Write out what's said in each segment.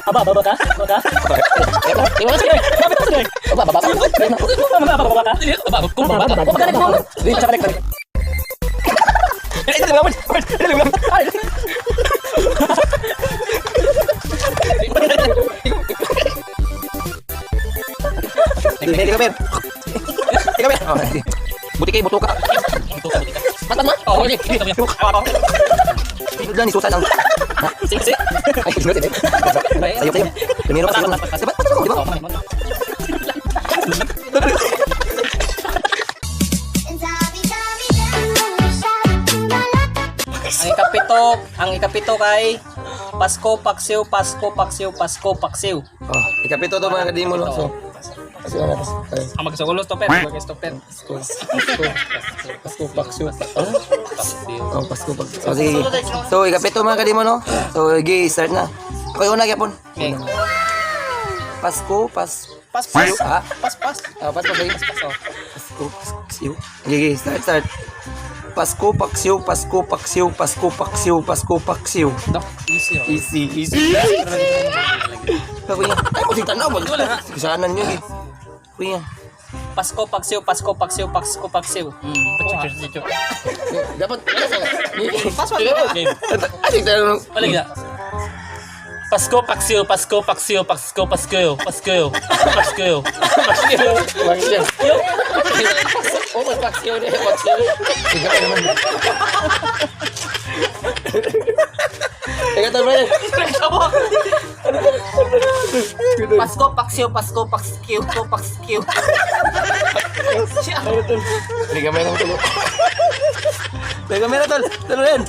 Aba, baba ka? Baba ka? Buti kayo, buto ka. Matan mo? Oo, hindi. Dito lang, isusan ang... Siksi. Ay, sige. Sayo, sayo. Primero ka sayo. Diba? Di ba? Ang ikapito kay Pasko, Paksiw, Pasko, Paksiw, Pasko, Paksiw. Oh, ikapito to mga kadimo, no? So, kasi ano, Ang magsugulo stopper, stopper. Pasko, Paksiw. Oh, Pasko, Paksiw. So, sige. So, ikapito mga kadimo, no? So, sige, start na. Ako yung una, yapon. Okay. Pasko, Pas. Ha? Pas. Ah, pas, sige. Pas. Pasko, Paksiw. Sige, start. Pasko, Paksiw, Pasko, Paksiw, Pasko, Paksiw, Pasko, Paksiw. Easy. Easy. Kuya, ay mo tanaw ba? Kisanan niyo eh. Kuya. Pasko, Paksiw, Pasko, Paksiw, Pasko, Paksiw. Dapat Pas. Adik tayo. Balik na. Pasko, Paksiw, Pasko, Paksiw, Pasko, Paskiw, Paskiw, Paskiw, Paskiw. Oh, mas Paksiw deh, Paksiw. Tiga pa naman. Teka tayo ba? Pasko, Paksiw, Pasko, Paskiw, Paskiw. Tiga pa naman tulo. Tiga pa naman tulo. Tulo yan.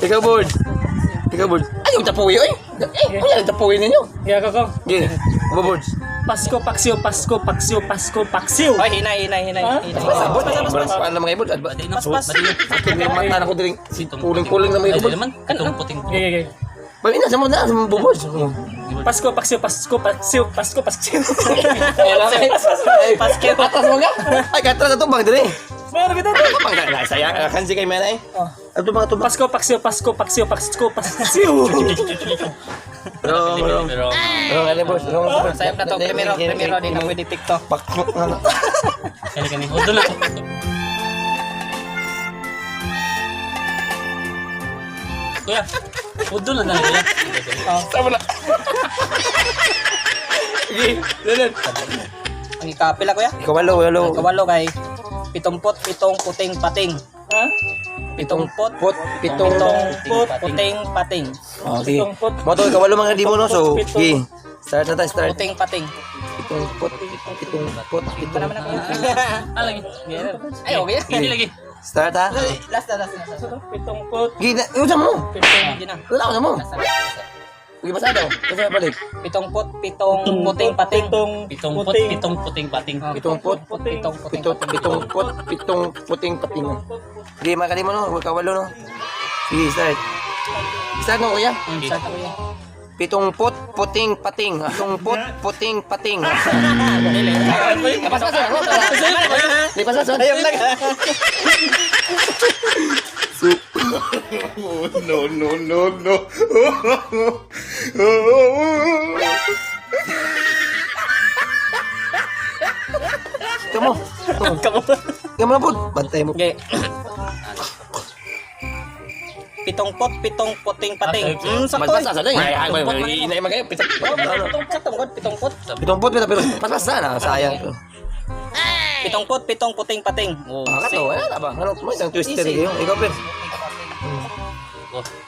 Ikaw, board. Ay, yung tapuwi, oy. Ano yung tapuwi ninyo? Kaya ko. Gini, apa, board? Pasko, Paksiw, Pasko, Paksiw, Pasko, Paksiw. Ay, hinay. Sabot, paano na mga ibon? Pas. Akin yung mata na ko din. Puling-puling na mga ibon. Puting. Okay. Pag ina, sa mga na, bubod. Pasko, Paksiw, Pasko, Paksiw, Pasko, Paksiw. Paskiw. Atas mo nga? Ay, katras na tumbang din eh. Meron kita. Pang saya, kansi kay Mena eh. Ano mga tumbang? Pasko, Paksiw, Pasko, Paksiw, Pasko, Paksiw. Wrong, ano boss? Wrong. Sayap na to, primero din ang pwede TikTok. Pakmok na na. Kani, hudo na. Kuya, hudo na kuya. Sama na. Sige, dalan. Ang ikapila kuya? Walo. Kawalo kay pitumpot pitong puting pating. Ha? Pitumpot Pitong puting pating. Oh, sige. Moto kawalo mga di mo no. So, sige. Start na tayo, start. Puting pating. Pitong pot. Lagi. Ay, okay. Hindi lagi. Start ha. Last. Pitumpot. Gina, usa mo. Pitong gina. Wala ko mo. Sige, pasado. Kasi balik. Pitumpot pitong puting pating. Pitong puting pating. Pitong pot. Pitong pot. Pitong puting pating. Sige, makali mo no. Kawalo no. Sige, start. Start no, kuya. Start ako yan. Pitong pot, puting pating. Pitong pot, puting pating. Pas. Ayun lang. No. Kamu na po. Bantay mo. Okay. Pitong pot, pitong puting pating. Sakto. Sakto eh. Inay magay. Sakto mo, pitong pot. Pitong pot pero pas na sayang. Pitong pot, pitong puting pating. Oh, Kato, wala ba? Ano mo isang twister yung ikaw pre.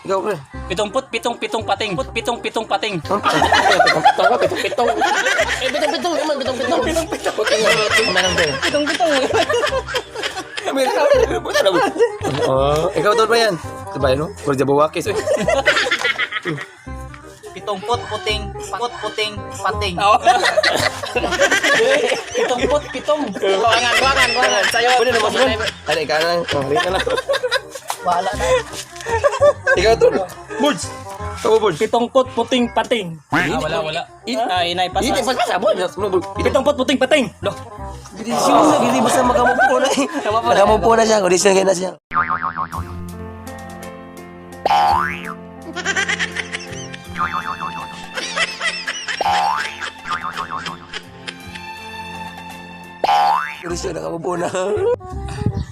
Ikaw pre. Pitong pot, pitong pating. Pitong pating. Pitong. Ikaw tol pa yan. Sabay no? Kurja bawakis. Pitong pot, puting pating. Pitong pot, pitong. Kuangan. Sayo. Pwede na masunod. Ay, ikaw na. Rito na. Wala na. Ikaw tol. Bulls. Ikaw Bulls. Pitong pot, puting pating. Wala. Inay pa Hindi, sa. pas sabon. Pitong pot, puting pating. Loh. Hindi basta magamupo na eh. Magamupo na siya. Condition na siya. Kurisyo, nakabubo na.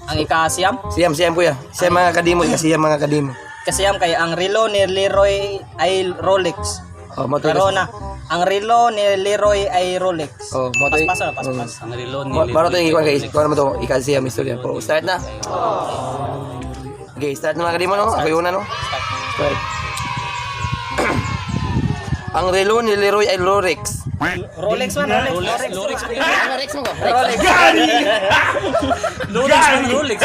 Ang ikasiyam. Siyam kuya. Siyam mga kadimo, siyam mga kadimo. Kasiyam kay ang relo ni Leroy ay Rolex. Oh, mo to. Pero na, ang relo ni Leroy ay Rolex. Oh, mo to. Pas. Ang relo ni Maro to ikaw guys. Ikaw naman to. Ikasiyam istorya po. Start na. Okay, start na mga kadimo no. Ako yun na no. Start. Ang relo ni Leroy ay Rolex. Rolex man, Rolex. Rolex. Rolex mo ko. Rolex. Rolex.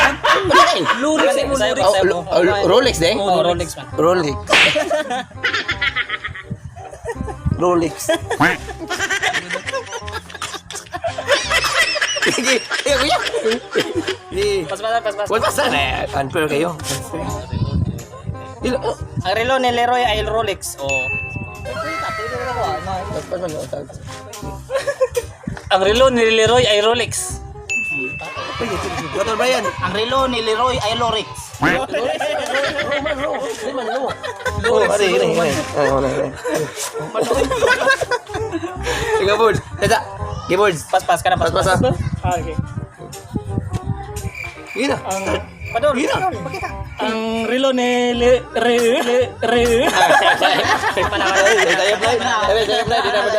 Rolex din? Oh, Rolex man. Rolex. Rolex. Sige, kuya. Pas. Wala sana. Unfair kayo. Ang relo ni Leroy ay Rolex. Oh. Ang relo ni Leroy ay Rolex. Gatol ba yan? Ang relo ni Leroy ay Rolex. Oh, ari. Sige, Board. Tata. Sige, Board. Pas ka na. Pas. Okay. Gina. Padol. Ang relo ni Tayo play. Di na ba?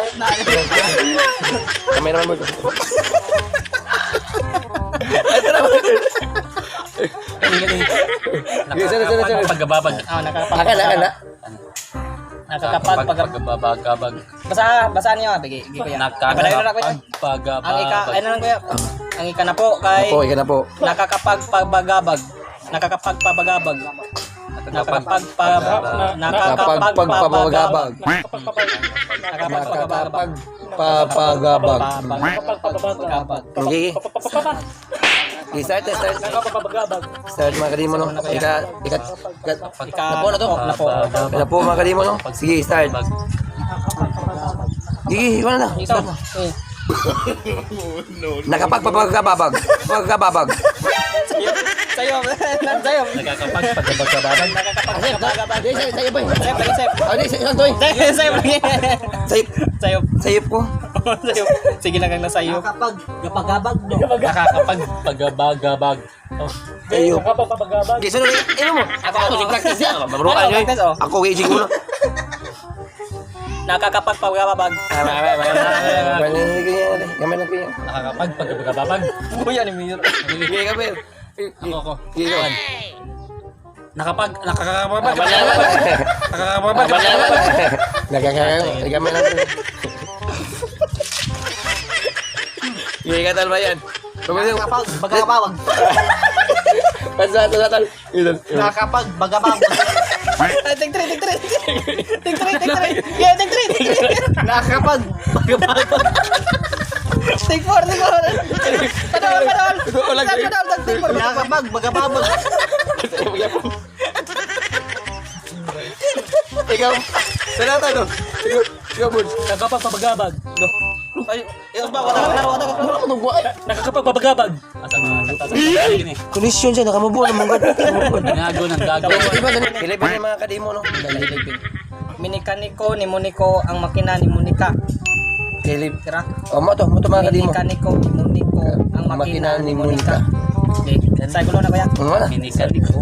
Kameraman mo to. Sana. Pagababag. Akala. Pagababag. Basaan niyo, bigi ko yan. Nakakapagpagababag. Ang ika, ano lang kuya? Ang ika na po kay Opo, ika na po. nakakapagpabagabag. Nakakapagpabagabag. Nakapagpagpabagabag. Okay. Start. Start mga kadimo no. Napo mga kadimo no. Sige, start. Sige, wala na. Start na. Nakapagpabagabag. Sayo. Nakakapagpagababag. Sayop ko. Sige lang ang nasayo. Nakakapagpagabagabag. Sayop. Okay, sunod. Ino mo. Ako si practice yan. Mabrukan nyo eh. Ako kay siguro. Nakakapagpabagabag. Gamay lang ko yan. Nakakapagpagababag. Kuya ni Mir. Sige ka, Pel. Ako. Sige ka. Nakakapagpagababag. Gamay lang ko. Sige ka, tal ba yan? Nakakapagpagabag. Tal. Nakakapagpagabag. Tig 3. Yeah, tig 3. Nakakapagpagabag. Tig 4. Padol. Nakakapagpagabag. Ikaw. Salata no. Ikaw, Bud. Nakakapagpagabag. Ay, ba wala ka. Nakakapagpagabag. Condition siya, nakamubo ng mga Nago ng gago. Pilipin yung mga kadimo, no? Minikaniko ni Moniko ang makina ni Monica. Pilip. Tira. O, mo to mga kadimo. Minikaniko ni Moniko ang makina ni Monica. Say ko na kuya. Ano na? Minikaniko.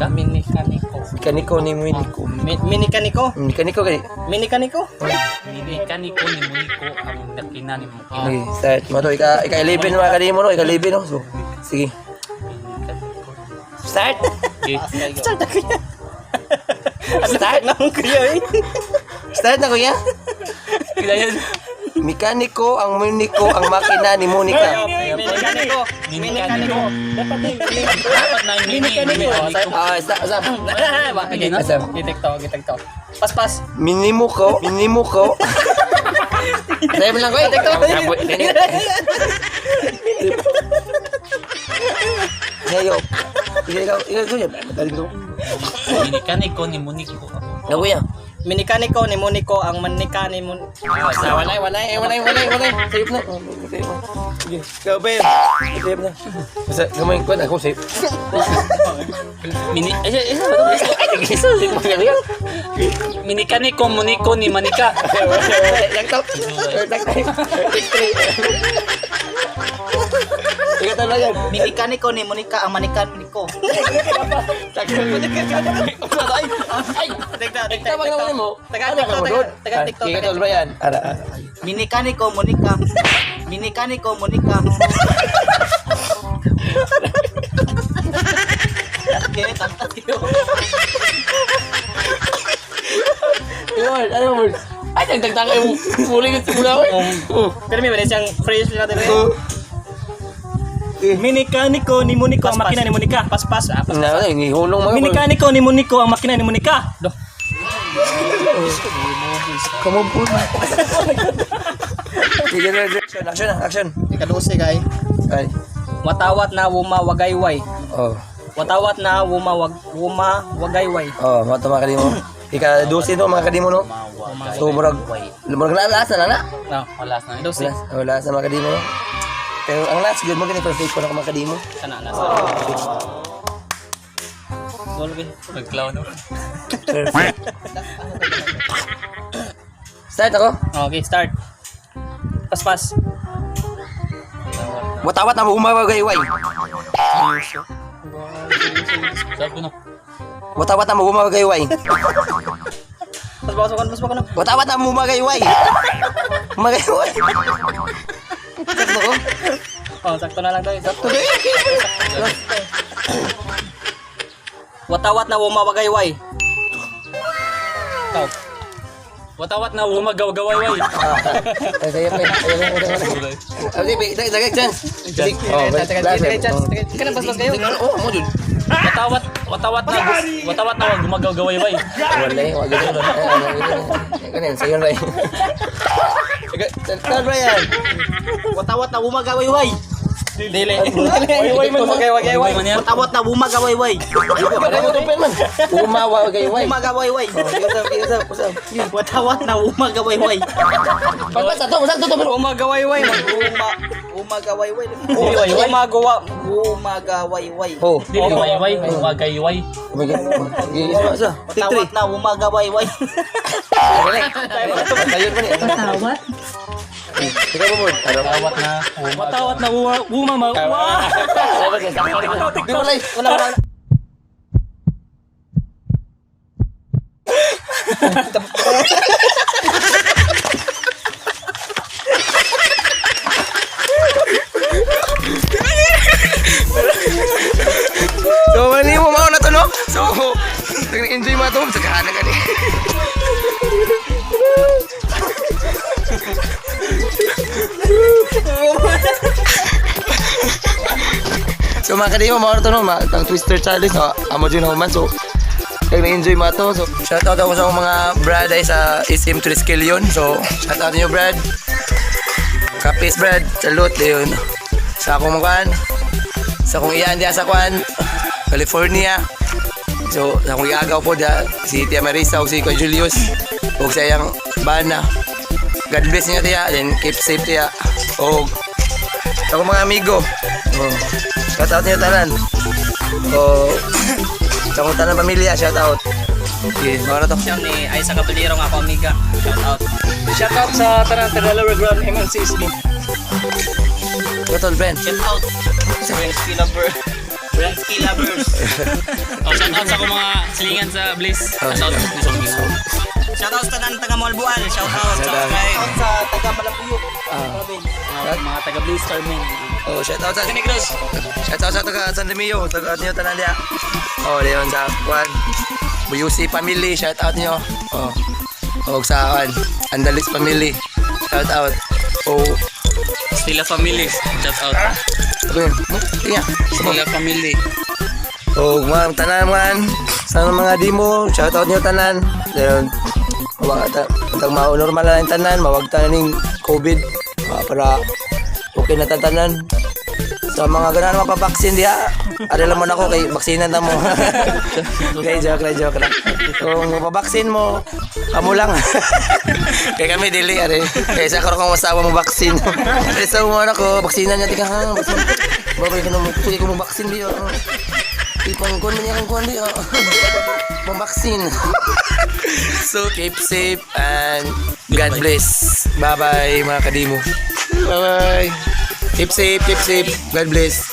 Minikaniko. Kaniko ni Miniko. Minikaniko? Kaniko kay. Minikaniko? Minikaniko ni Muniko ang nakina ni Muniko. Okay, start. Mo to, ika-11 mga kadimo, no? Ika-11, no? So, sige. Start. Start na kuya. Start na kuya eh. Start na, kuya. Kila yan. Mekaniko ang Miniko ang makina ni Monica. Minikaniko. Dapat na minikaniko. Ah, stop. Gitekto. Pas. Minimo ko. Sabi mo lang ko, Ngayon. Ikaw yan. Mataling ko. Minikaniko ni Muniko. Na kuya. Minikaniko ni Moniko ang manika ni Mon. Walay. Save na. Sige. Ikaw, Ben. Save na. Basta gamay ko na ako save. Mini. Ay, Minika ni komuniko ni manika. Yang top. Ikaw talo yan. Minika ni ko ni Monica ang manikan ni ko. Ikaw ba naman mo? Taga TikTok. Ikaw talo ba yan? Minika ni ko Monica. Minika ni ko Monica. Kaya tantat ko. Yun, ano mo? Ay, tagtagtag kayo. Muling ito mula ko. Pero may mali siyang phrase na din. Minikaniko ni Moniko ang makina ni Monica. Paspas. Na, ihulong mo. Minikaniko ni Moniko ang makina ni Monica. Kamu po. Sige na, action. Ikadusi kay. Ay. Watawat na wumawagayway. Oh. Watawat na wumawagayway. Oh, mga tumakali mo. Ika-12 no, mga kadimo no. So, murag na last na. No, last na. Dosi. Last na mga kadimo no. Pero ang last, good mo ganito perfect ko na mga kadimo. Sana na. Dolby. Nagklaw no. Perfect. Start ako. Okay, start. Paspas. Watawat na umagayway. Sabi no. Watawat na umagayway. Paspas ko na. Watawat na umagayway. Umagayway. Sakto ko? Oh, sakto na lang tayo. Sakto din. Watawat na wumawagayway. Ikaw. Watawat na umagaw-gawayway. Dagag chance. Ka nang paspas kayo? Oo, mo dun. Watawat na wag gumagaw-gawayway. Wag ganun. Kanin, sayon ray. Saan ba yan? Watawat na wumagawayway. Dili. Wayway man mo. Wayway man yan. Watawat na wumagawayway. Umawagayway. Wumagawayway. Usap. Watawat na wumagawayway. Pagpas, sakto to. Umagawayway. Umagawayway. Umagawayway. Oh. Dili wayway, wagayway. Watawat na wumagawayway. Sayon man yan. Tawat. Ikaw mo, Mord. Watawat na umamawa. Di mo like. Wala. So, mali mo na to, no? So, nag-enjoy mo ito. Sagana ka ni. So, mga kadimo, mga to, no? Ang Twister Challenge, no? Amo dyan naman. So, nag-enjoy mo ito. So, shoutout ako sa mga brad ay sa SM Triskelion. So, shoutout niyo, Brad. Kapis, Brad. Salute, yun. Sa akong mga sa akong iyan diya sa kwan California. So sa akong iagaw po diya si Tia Marisa o si Kuya Julius o sa iyang bana. God bless niya tiya, then keep safe tiya. O sa akong mga amigo, shout out niyo tanan. O sa akong tanan pamilya, shout out. Okay, mga to. Siya ni Aiza Caballero nga ako amiga. Shout out. Shout out sa Tarantella Grand MNCSB. Shout out, friend. Shout out. Brensky lovers. Shout out sa akong mga silingan sa Blaze. Shout out. Shout out sa taga Malbual. Shout out sa taga Malapuyok. Mga taga Blaze Carmen. Oh, shout out sa Negros. shout out sa taga San Remio, taga niyo tanan dia. Oh, diyon sa kwan. Buyusi family, shout out niyo. Oh. Og sa kwan, Andalis family. Shout out. Oh, Stila Family. Shout out. okay. Tingnan. Stila Family. Og mga tanan man sa mga demo, shout out niyo tanan. Diyon. Tag mao normal na lang tanan, mawag tanan ning COVID. Para okay na tatanan. Sa mga ganan mapabaksin diha, ada lamon ako kay baksinan ta mo. Kay joke lang. Kung mapabaksin mo, amo lang. Kay kami dili are. Kay sa karon kung masawa mo baksin. Kay sa mo ako, baksinan niya tika ha. Babay ko mo, tuloy ko mo baksin diyo. Ipang kuwan niya kang kuwan di. Pambaksin. So, keep safe and God bless. Bye-bye mga kadimo. Bye-bye. Keep safe. God bless.